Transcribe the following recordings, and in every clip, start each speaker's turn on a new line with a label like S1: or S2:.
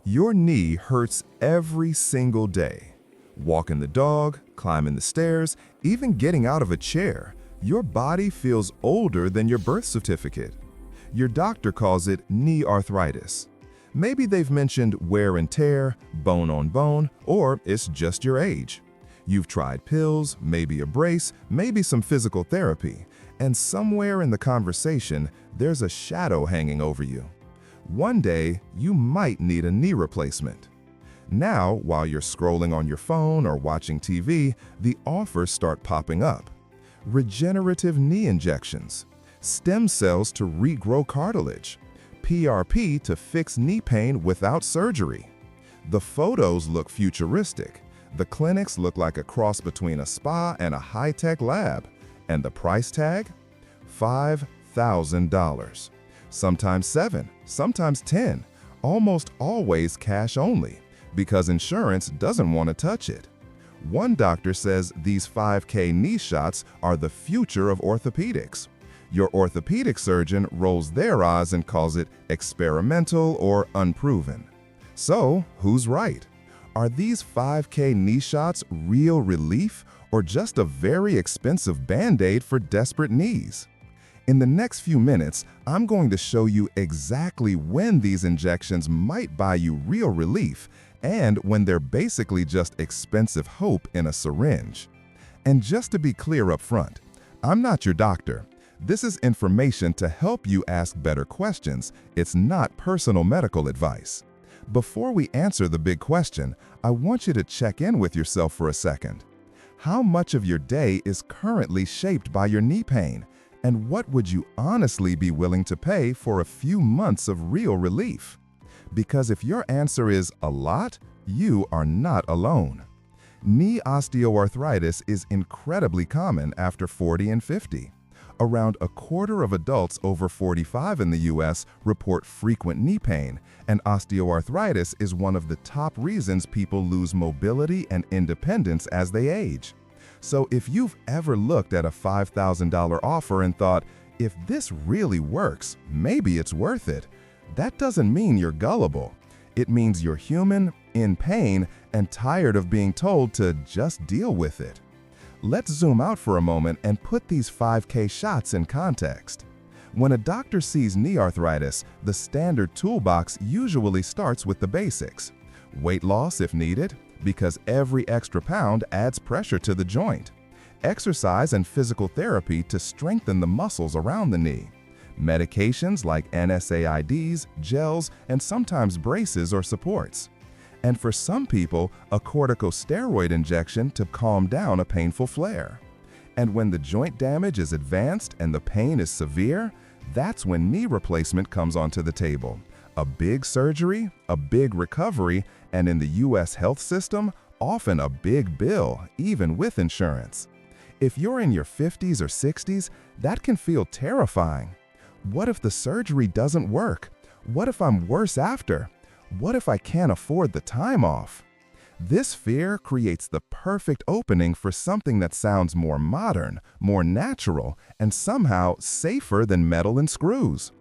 S1: Your knee hurts every single day. Walking the dog, climbing the stairs, even getting out of a chair, your body feels older than your birth certificate. Your doctor calls it knee arthritis. Maybe they've mentioned wear and tear, bone on bone, or it's just your age. You've tried pills, maybe a brace, maybe some physical therapy, and somewhere in the conversation, there's a shadow hanging over you. One day, you might need a knee replacement. Now, while you're scrolling on your phone or watching TV, the offers start popping up. Regenerative knee injections, stem cells to regrow cartilage, PRP to fix knee pain without surgery. The photos look futuristic. The clinics look like a cross between a spa and a high-tech lab. And the price tag? $5,000. Sometimes 7, sometimes 10, almost always cash only, because insurance doesn't want to touch it. One doctor says these 5K knee shots are the future of orthopedics. Your orthopedic surgeon rolls their eyes and calls it experimental or unproven. So, who's right? Are these 5K knee shots real relief or just a very expensive Band-Aid for desperate knees? In the next few minutes, I'm going to show you exactly when these injections might buy you real relief and when they're basically just expensive hope in a syringe. And just to be clear up front, I'm not your doctor. This is information to help you ask better questions. It's not personal medical advice. Before we answer the big question, I want you to check in with yourself for a second. How much of your day is currently shaped by your knee pain? And what would you honestly be willing to pay for a few months of real relief? Because if your answer is a lot, you are not alone. Knee osteoarthritis is incredibly common after 40 and 50. Around a quarter of adults over 45 in the U.S. report frequent knee pain, and osteoarthritis is one of the top reasons people lose mobility and independence as they age. So if you've ever looked at a $5,000 offer and thought, if this really works, maybe it's worth it, that doesn't mean you're gullible. It means you're human, in pain, and tired of being told to just deal with it. Let's zoom out for a moment and put these 5K shots in context. When a doctor sees knee arthritis, the standard toolbox usually starts with the basics. Weight loss if needed, because every extra pound adds pressure to the joint. Exercise and physical therapy to strengthen the muscles around the knee. Medications like NSAIDs, gels, and sometimes braces or supports. And for some people, a corticosteroid injection to calm down a painful flare. And when the joint damage is advanced and the pain is severe, that's when knee replacement comes onto the table. A big surgery, a big recovery, and in the U.S. health system, often a big bill, even with insurance. If you're in your 50s or 60s, that can feel terrifying. What if the surgery doesn't work? What if I'm worse after? What if I can't afford the time off? This fear creates the perfect opening for something that sounds more modern, more natural, and somehow safer than metal and screws.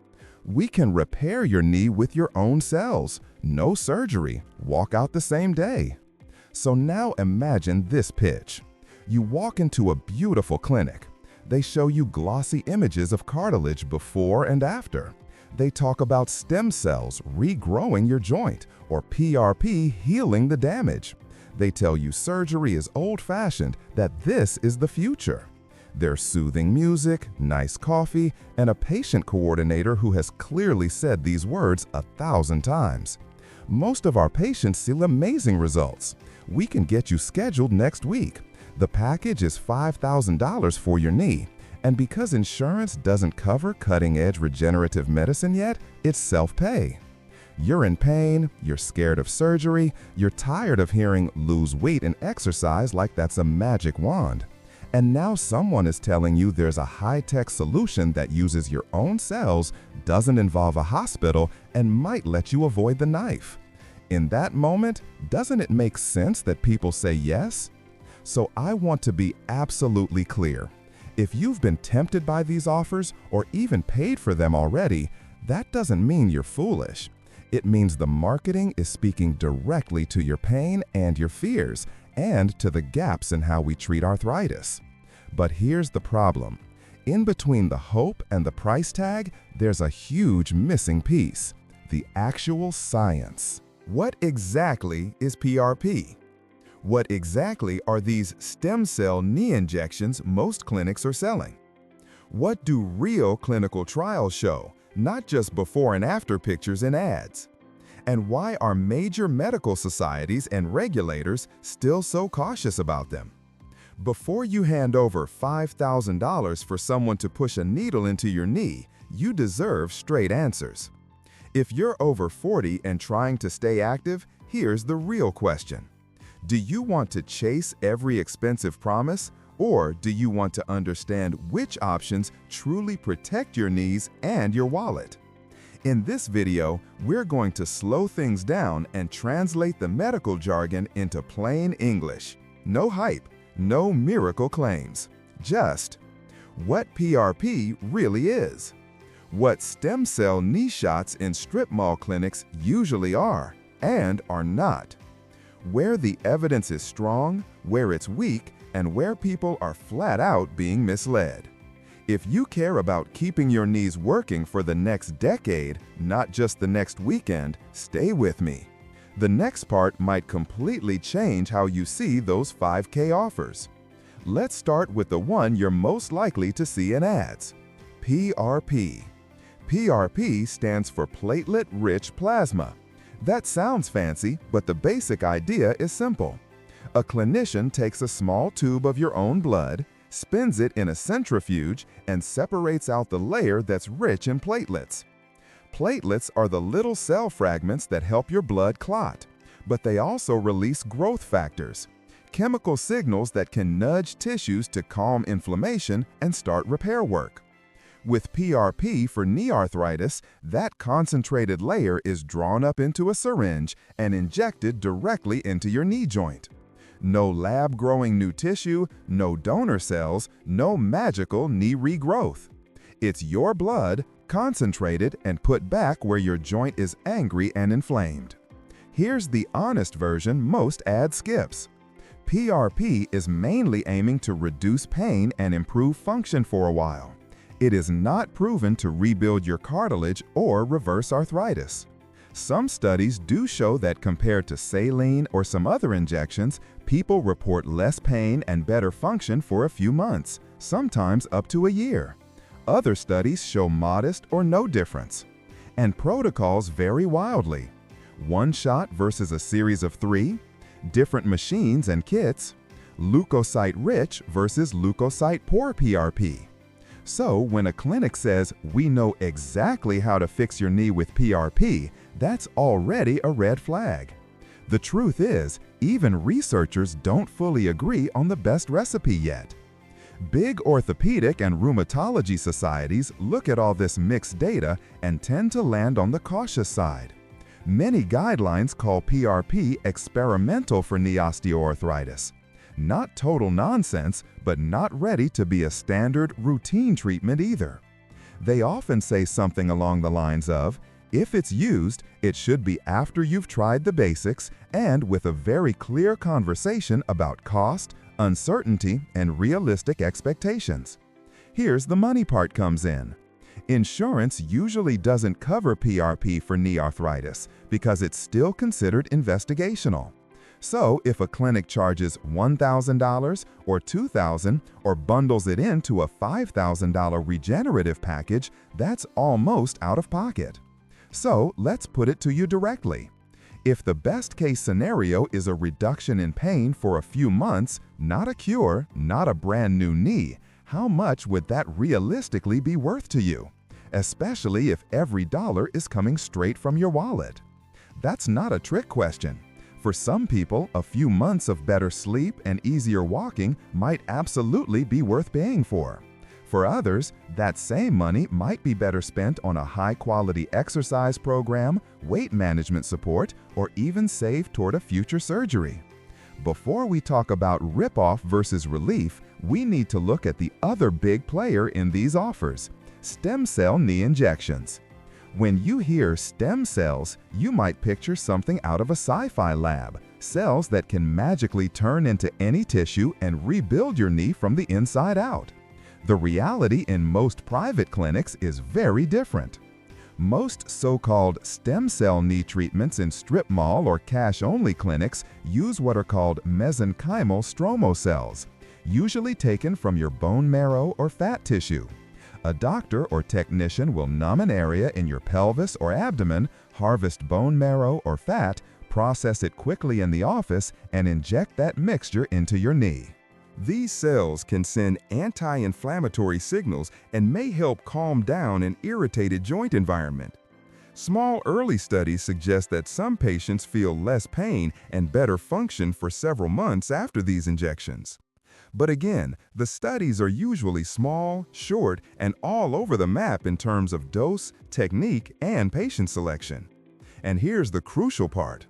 S1: We can repair your knee with your own cells. No surgery. Walk out the same day. So now imagine this pitch. You walk into a beautiful clinic. They show you glossy images of cartilage before and after. They talk about stem cells regrowing your joint or PRP healing the damage. They tell you surgery is old-fashioned, that this is the future. There's soothing music, nice coffee, and a patient coordinator who has clearly said these words 1,000 times. Most of our patients see amazing results. We can get you scheduled next week. The package is $5,000 for your knee. And because insurance doesn't cover cutting-edge regenerative medicine yet, it's self-pay. You're in pain, you're scared of surgery, you're tired of hearing lose weight and exercise like that's a magic wand. And now someone is telling you there's a high-tech solution that uses your own cells, doesn't involve a hospital, and might let you avoid the knife. In that moment, doesn't it make sense that people say yes? So I want to be absolutely clear. If you've been tempted by these offers or even paid for them already, that doesn't mean you're foolish. It means the marketing is speaking directly to your pain and your fears, and to the gaps in how we treat arthritis. But here's the problem. In between the hope and the price tag, there's a huge missing piece: the actual science. What exactly is PRP? What exactly are these stem cell knee injections most clinics are selling? What do real clinical trials show, not just before and after pictures in ads? And why are major medical societies and regulators still so cautious about them? Before you hand over $5,000 for someone to push a needle into your knee, you deserve straight answers. If you're over 40 and trying to stay active, here's the real question. Do you want to chase every expensive promise, or do you want to understand which options truly protect your knees and your wallet? In this video, we're going to slow things down and translate the medical jargon into plain English. No hype, no miracle claims. Just what PRP really is, what stem cell knee shots in strip mall clinics usually are and are not, where the evidence is strong, where it's weak, and where people are flat out being misled. If you care about keeping your knees working for the next decade, not just the next weekend, stay with me. The next part might completely change how you see those 5K offers. Let's start with the one you're most likely to see in ads: PRP. PRP stands for platelet-rich plasma. That sounds fancy, but the basic idea is simple. A clinician takes a small tube of your own blood, spins it in a centrifuge, and separates out the layer that's rich in platelets. Platelets are the little cell fragments that help your blood clot, but they also release growth factors, chemical signals that can nudge tissues to calm inflammation and start repair work. With PRP for knee arthritis, that concentrated layer is drawn up into a syringe and injected directly into your knee joint. No lab-growing new tissue, no donor cells, no magical knee regrowth. It's your blood, concentrated and put back where your joint is angry and inflamed. Here's the honest version most ads skips. PRP is mainly aiming to reduce pain and improve function for a while. It is not proven to rebuild your cartilage or reverse arthritis. Some studies do show that compared to saline or some other injections, people report less pain and better function for a few months, sometimes up to a year. Other studies show modest or no difference. And protocols vary wildly. One shot versus a series of 3, different machines and kits, leukocyte-rich versus leukocyte-poor PRP. So when a clinic says, "We know exactly how to fix your knee with PRP," that's already a red flag. The truth is, even researchers don't fully agree on the best recipe yet. Big orthopedic and rheumatology societies look at all this mixed data and tend to land on the cautious side. Many guidelines call PRP experimental for knee osteoarthritis. Not total nonsense, but not ready to be a standard routine treatment either. They often say something along the lines of, if it's used, it should be after you've tried the basics and with a very clear conversation about cost, uncertainty, and realistic expectations. Here's the money part comes in. Insurance usually doesn't cover PRP for knee arthritis because it's still considered investigational. So if a clinic charges $1,000 or $2,000 or bundles it into a $5,000 regenerative package, that's almost out of pocket. So let's put it to you directly. If the best case scenario is a reduction in pain for a few months, not a cure, not a brand new knee, how much would that realistically be worth to you? Especially if every dollar is coming straight from your wallet. That's not a trick question. For some people, a few months of better sleep and easier walking might absolutely be worth paying for. For others, that same money might be better spent on a high-quality exercise program, weight management support, or even saved toward a future surgery. Before we talk about rip-off versus relief, we need to look at the other big player in these offers: stem cell knee injections. When you hear stem cells, you might picture something out of a sci-fi lab, cells that can magically turn into any tissue and rebuild your knee from the inside out. The reality in most private clinics is very different. Most so-called stem cell knee treatments in strip mall or cash-only clinics use what are called mesenchymal stromal cells, usually taken from your bone marrow or fat tissue. A doctor or technician will numb an area in your pelvis or abdomen, harvest bone marrow or fat, process it quickly in the office, and inject that mixture into your knee. These cells can send anti-inflammatory signals and may help calm down an irritated joint environment. Small early studies suggest that some patients feel less pain and better function for several months after these injections. But again, the studies are usually small, short, and all over the map in terms of dose, technique, and patient selection. And here's the crucial part.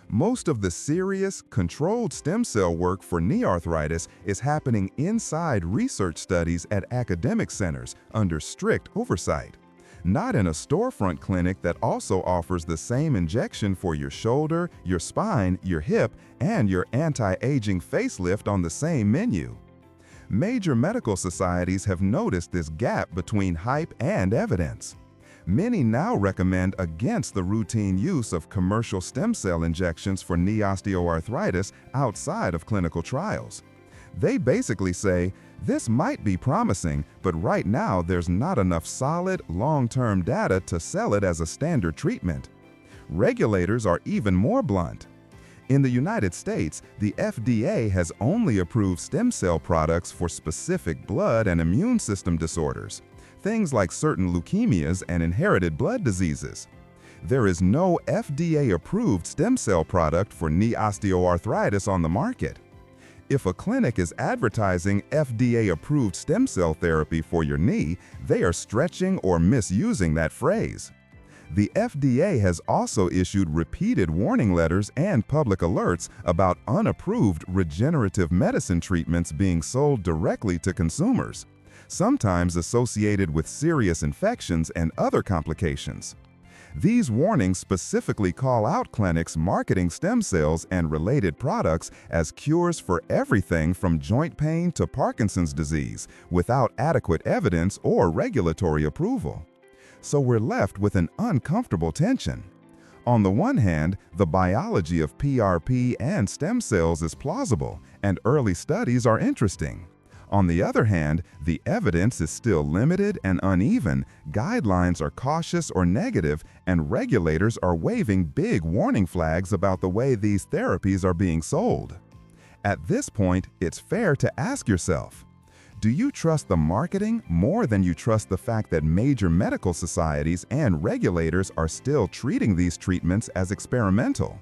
S1: Most of the serious, controlled stem cell work for knee arthritis is happening inside research studies at academic centers under strict oversight, not in a storefront clinic that also offers the same injection for your shoulder, your spine, your hip, and your anti-aging facelift on the same menu. Major medical societies have noticed this gap between hype and evidence. Many now recommend against the routine use of commercial stem cell injections for knee osteoarthritis outside of clinical trials. They basically say, this might be promising, but right now there's not enough solid, long-term data to sell it as a standard treatment. Regulators are even more blunt. In the United States, the FDA has only approved stem cell products for specific blood and immune system disorders, things like certain leukemias and inherited blood diseases. There is no FDA-approved stem cell product for knee osteoarthritis on the market. If a clinic is advertising FDA-approved stem cell therapy for your knee, they are stretching or misusing that phrase. The FDA has also issued repeated warning letters and public alerts about unapproved regenerative medicine treatments being sold directly to consumers, sometimes associated with serious infections and other complications. These warnings specifically call out clinics marketing stem cells and related products as cures for everything from joint pain to Parkinson's disease, without adequate evidence or regulatory approval. So we're left with an uncomfortable tension. On the one hand, the biology of PRP and stem cells is plausible, and early studies are interesting. On the other hand, the evidence is still limited and uneven, guidelines are cautious or negative, and regulators are waving big warning flags about the way these therapies are being sold. At this point, it's fair to ask yourself, do you trust the marketing more than you trust the fact that major medical societies and regulators are still treating these treatments as experimental?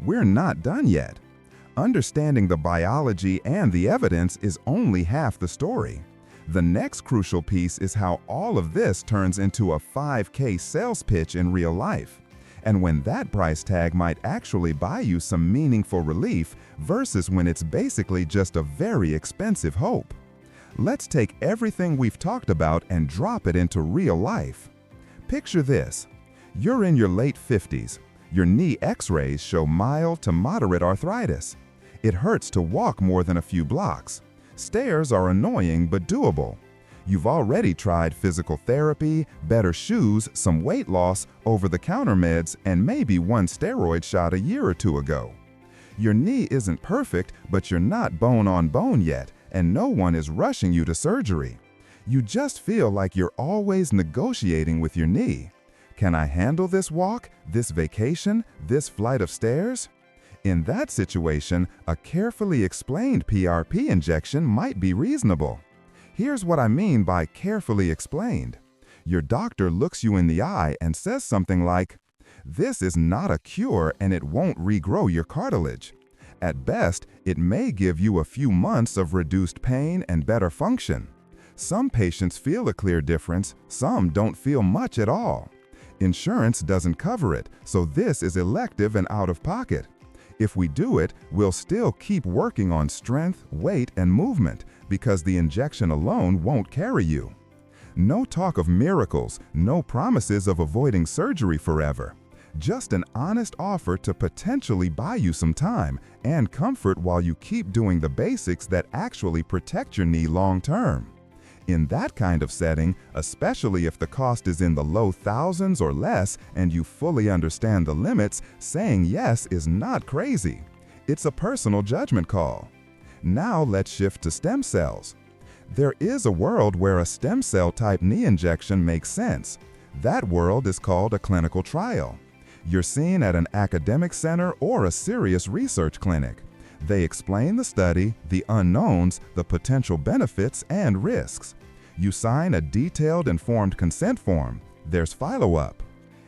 S1: We're not done yet. Understanding the biology and the evidence is only half the story. The next crucial piece is how all of this turns into a 5K sales pitch in real life, and when that price tag might actually buy you some meaningful relief versus when it's basically just a very expensive hope. Let's take everything we've talked about and drop it into real life. Picture this. You're in your late 50s. Your knee x-rays show mild to moderate arthritis. It hurts to walk more than a few blocks. Stairs are annoying but doable. You've already tried physical therapy, better shoes, some weight loss, over-the-counter meds, and maybe one steroid shot a year or two ago. Your knee isn't perfect, but you're not bone on bone yet, and no one is rushing you to surgery. You just feel like you're always negotiating with your knee. Can I handle this walk, this vacation, this flight of stairs? In that situation, a carefully explained PRP injection might be reasonable. Here's what I mean by carefully explained. Your doctor looks you in the eye and says something like, "This is not a cure and it won't regrow your cartilage. At best, it may give you a few months of reduced pain and better function. Some patients feel a clear difference, some don't feel much at all. Insurance doesn't cover it, so this is elective and out of pocket. If we do it, we'll still keep working on strength, weight, and movement because the injection alone won't carry you." No talk of miracles, no promises of avoiding surgery forever. Just an honest offer to potentially buy you some time and comfort while you keep doing the basics that actually protect your knee long term. In that kind of setting, especially if the cost is in the low thousands or less and you fully understand the limits, saying yes is not crazy. It's a personal judgment call. Now let's shift to stem cells. There is a world where a stem cell type knee injection makes sense. That world is called a clinical trial. You're seen at an academic center or a serious research clinic. They explain the study, the unknowns, the potential benefits, and risks. You sign a detailed informed consent form. There's follow-up.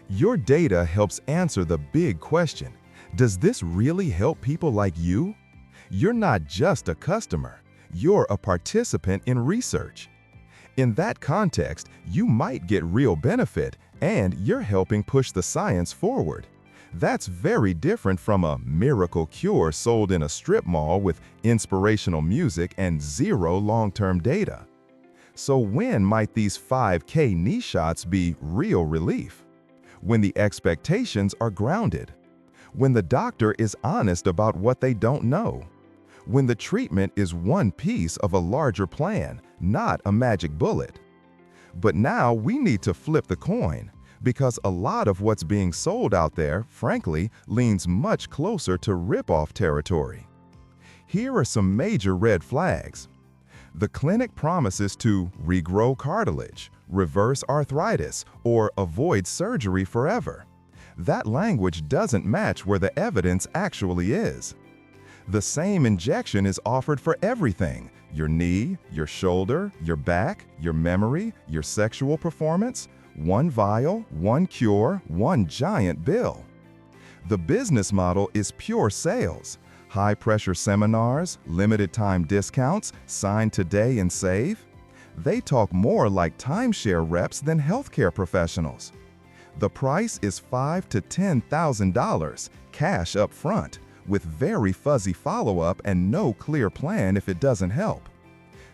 S1: Your data helps answer the big question: does this really help people like you? You're not just a customer, you're a participant in research. In that context, you might get real benefit, and you're helping push the science forward. That's very different from a miracle cure sold in a strip mall with inspirational music and zero long-term data. So when might these 5K knee shots be real relief? When the expectations are grounded. When the doctor is honest about what they don't know. When the treatment is one piece of a larger plan, not a magic bullet. But now we need to flip the coin, because a lot of what's being sold out there, frankly, leans much closer to rip-off territory. Here are some major red flags. The clinic promises to regrow cartilage, reverse arthritis, or avoid surgery forever. That language doesn't match where the evidence actually is. The same injection is offered for everything: your knee, your shoulder, your back, your memory, your sexual performance. One vial, one cure, one giant bill. The business model is pure sales. High-pressure seminars, limited-time discounts, sign today and save. They talk more like timeshare reps than healthcare professionals. The price is $5,000 to $10,000, cash up front, with very fuzzy follow-up and no clear plan if it doesn't help.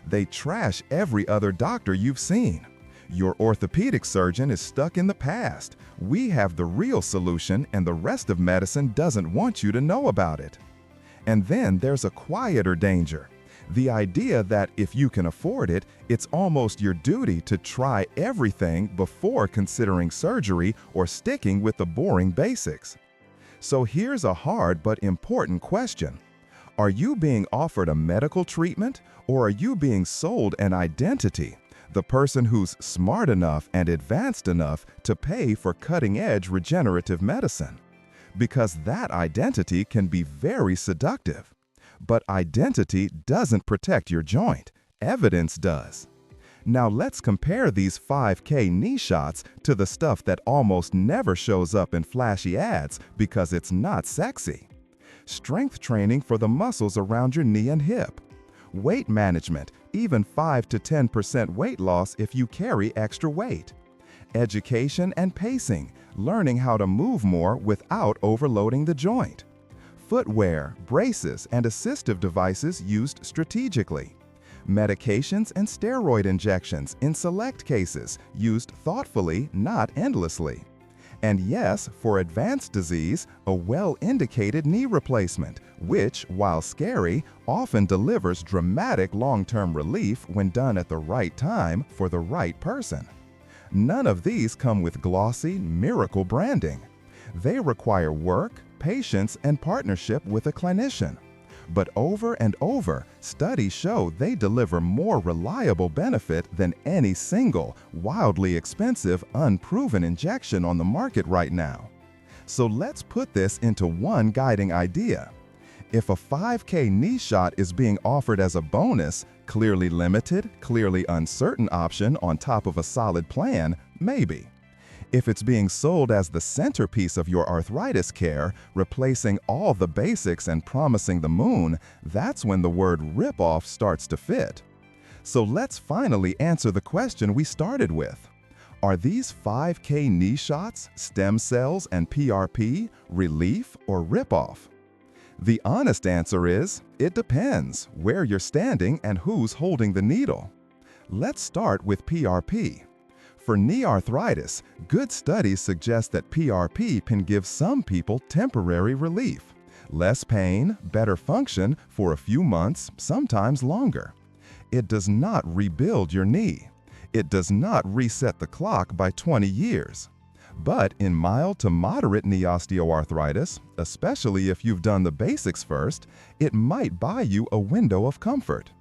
S1: They trash every other doctor you've seen. Your orthopedic surgeon is stuck in the past. We have the real solution, and the rest of medicine doesn't want you to know about it. And then there's a quieter danger. The idea that if you can afford it, it's almost your duty to try everything before considering surgery or sticking with the boring basics. So here's a hard but important question. Are you being offered a medical treatment, or are you being sold an identity? The person who's smart enough and advanced enough to pay for cutting-edge regenerative medicine. Because that identity can be very seductive. But identity doesn't protect your joint. Evidence does. Now let's compare these 5K knee shots to the stuff that almost never shows up in flashy ads because it's not sexy. Strength training for the muscles around your knee and hip. Weight management, even 5 to 10% weight loss if you carry extra weight. Education and pacing, learning how to move more without overloading the joint. Footwear, braces, and assistive devices used strategically. Medications and steroid injections in select cases, used thoughtfully, not endlessly. And yes, for advanced disease, a well-indicated knee replacement, which, while scary, often delivers dramatic long-term relief when done at the right time for the right person. None of these come with glossy, miracle branding. They require work, patience, and partnership with a clinician. But over and over, studies show they deliver more reliable benefit than any single, wildly expensive, unproven injection on the market right now. So let's put this into one guiding idea. If a 5K knee shot is being offered as a bonus, clearly limited, clearly uncertain option on top of a solid plan, maybe. If it's being sold as the centerpiece of your arthritis care, replacing all the basics and promising the moon, that's when the word rip-off starts to fit. So let's finally answer the question we started with. Are these 5K knee shots, stem cells, and PRP relief or rip-off? The honest answer is, it depends where you're standing and who's holding the needle. Let's start with PRP. For knee arthritis, good studies suggest that PRP can give some people temporary relief. Less pain, better function for a few months, sometimes longer. It does not rebuild your knee. It does not reset the clock by 20 years. But in mild to moderate knee osteoarthritis, especially if you've done the basics first, it might buy you a window of comfort.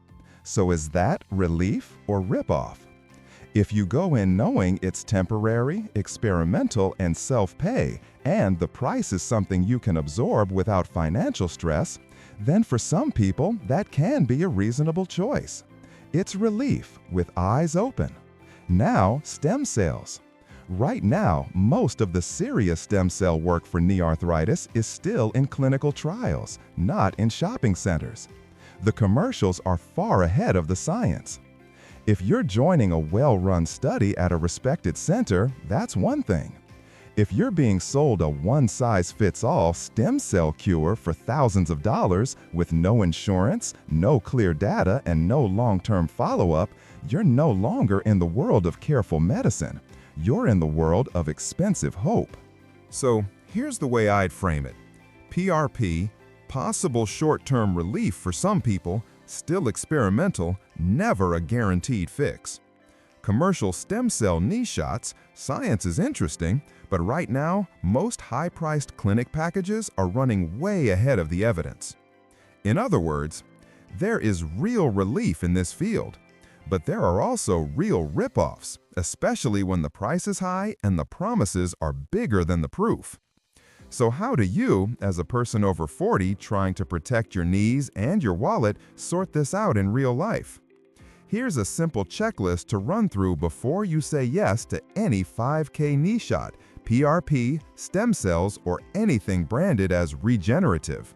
S1: So is that relief or ripoff? If you go in knowing it's temporary, experimental, and self-pay, and the price is something you can absorb without financial stress, then for some people that can be a reasonable choice. It's relief with eyes open. Now, stem cells. Right now, most of the serious stem cell work for knee arthritis is still in clinical trials, not in shopping centers. The commercials are far ahead of the science. If you're joining a well-run study at a respected center, that's one thing. If you're being sold a one-size-fits-all stem cell cure for thousands of dollars with no insurance, no clear data, and no long-term follow-up, you're no longer in the world of careful medicine. You're in the world of expensive hope. So here's the way I'd frame it. PRP, possible short-term relief for some people, still experimental, never a guaranteed fix. Commercial stem cell knee shots, science is interesting, but right now, most high-priced clinic packages are running way ahead of the evidence. In other words, there is real relief in this field, but there are also real rip-offs, especially when the price is high and the promises are bigger than the proof. So how do you, as a person over 40 trying to protect your knees and your wallet, sort this out in real life? Here's a simple checklist to run through before you say yes to any 5K knee shot, PRP, stem cells, or anything branded as regenerative.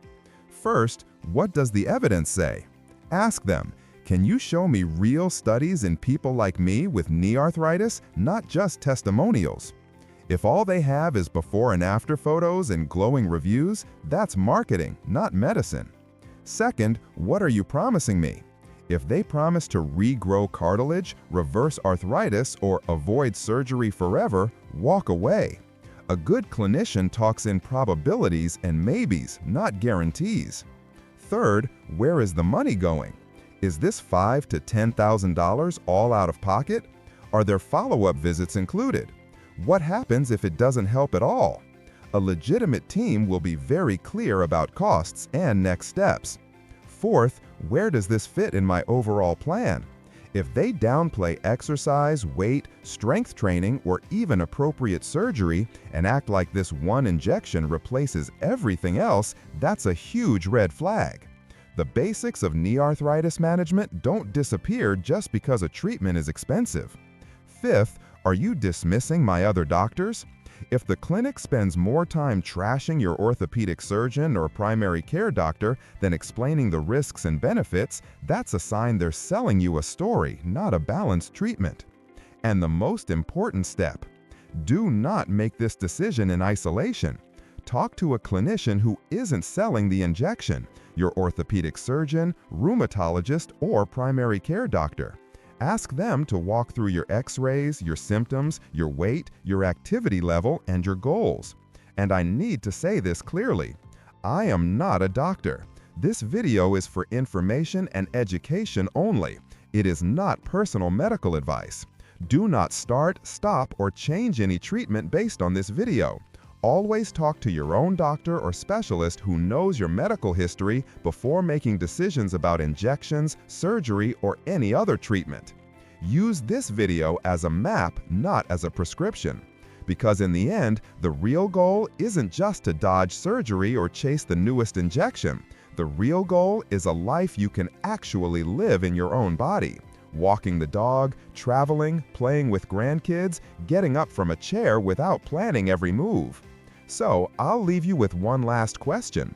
S1: First, what does the evidence say? Ask them, can you show me real studies in people like me with knee arthritis, not just testimonials? If all they have is before and after photos and glowing reviews, that's marketing, not medicine. Second, what are you promising me? If they promise to regrow cartilage, reverse arthritis, or avoid surgery forever, walk away. A good clinician talks in probabilities and maybes, not guarantees. Third, where is the money going? Is this $5,000 to $10,000 all out of pocket? Are there follow-up visits included? What happens if it doesn't help at all? A legitimate team will be very clear about costs and next steps. Fourth, where does this fit in my overall plan? If they downplay exercise, weight, strength training, or even appropriate surgery and act like this one injection replaces everything else, that's a huge red flag. The basics of knee arthritis management don't disappear just because a treatment is expensive. Fifth, are you dismissing my other doctors? If the clinic spends more time trashing your orthopedic surgeon or primary care doctor than explaining the risks and benefits, that's a sign they're selling you a story, not a balanced treatment. And the most important step, do not make this decision in isolation. Talk to a clinician who isn't selling the injection, your orthopedic surgeon, rheumatologist, or primary care doctor. Ask them to walk through your x-rays, your symptoms, your weight, your activity level, and your goals. And I need to say this clearly. I am not a doctor. This video is for information and education only. It is not personal medical advice. Do not start, stop, or change any treatment based on this video. Always talk to your own doctor or specialist who knows your medical history before making decisions about injections, surgery, or any other treatment. Use this video as a map, not as a prescription. Because in the end, the real goal isn't just to dodge surgery or chase the newest injection. The real goal is a life you can actually live in your own body. Walking the dog, traveling, playing with grandkids, getting up from a chair without planning every move. So, I'll leave you with one last question.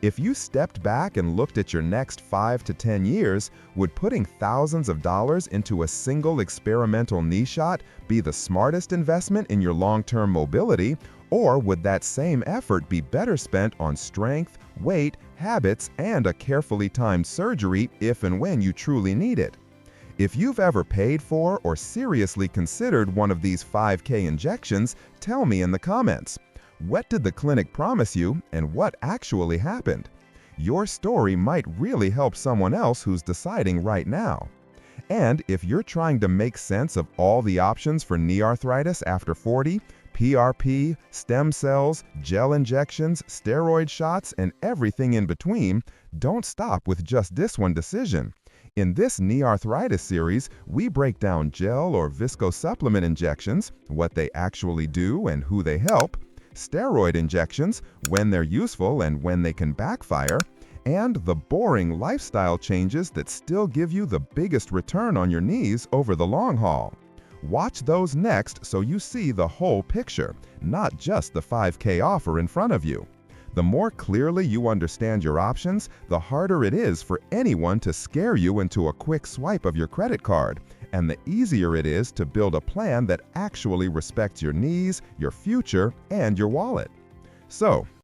S1: If you stepped back and looked at your next 5 to 10 years, would putting thousands of dollars into a single experimental knee shot be the smartest investment in your long-term mobility, or would that same effort be better spent on strength, weight, habits, and a carefully timed surgery if and when you truly need it? If you've ever paid for or seriously considered one of these 5K injections, tell me in the comments. What did the clinic promise you and what actually happened? Your story might really help someone else who's deciding right now. And if you're trying to make sense of all the options for knee arthritis after 40, PRP, stem cells, gel injections, steroid shots, and everything in between, don't stop with just this one decision. In this knee arthritis series, we break down gel or viscosupplement injections, what they actually do and who they help, steroid injections, when they're useful and when they can backfire, and the boring lifestyle changes that still give you the biggest return on your knees over the long haul. Watch those next so you see the whole picture, not just the 5K offer in front of you. The more clearly you understand your options, the harder it is for anyone to scare you into a quick swipe of your credit card, and the easier it is to build a plan that actually respects your knees, your future, and your wallet. So,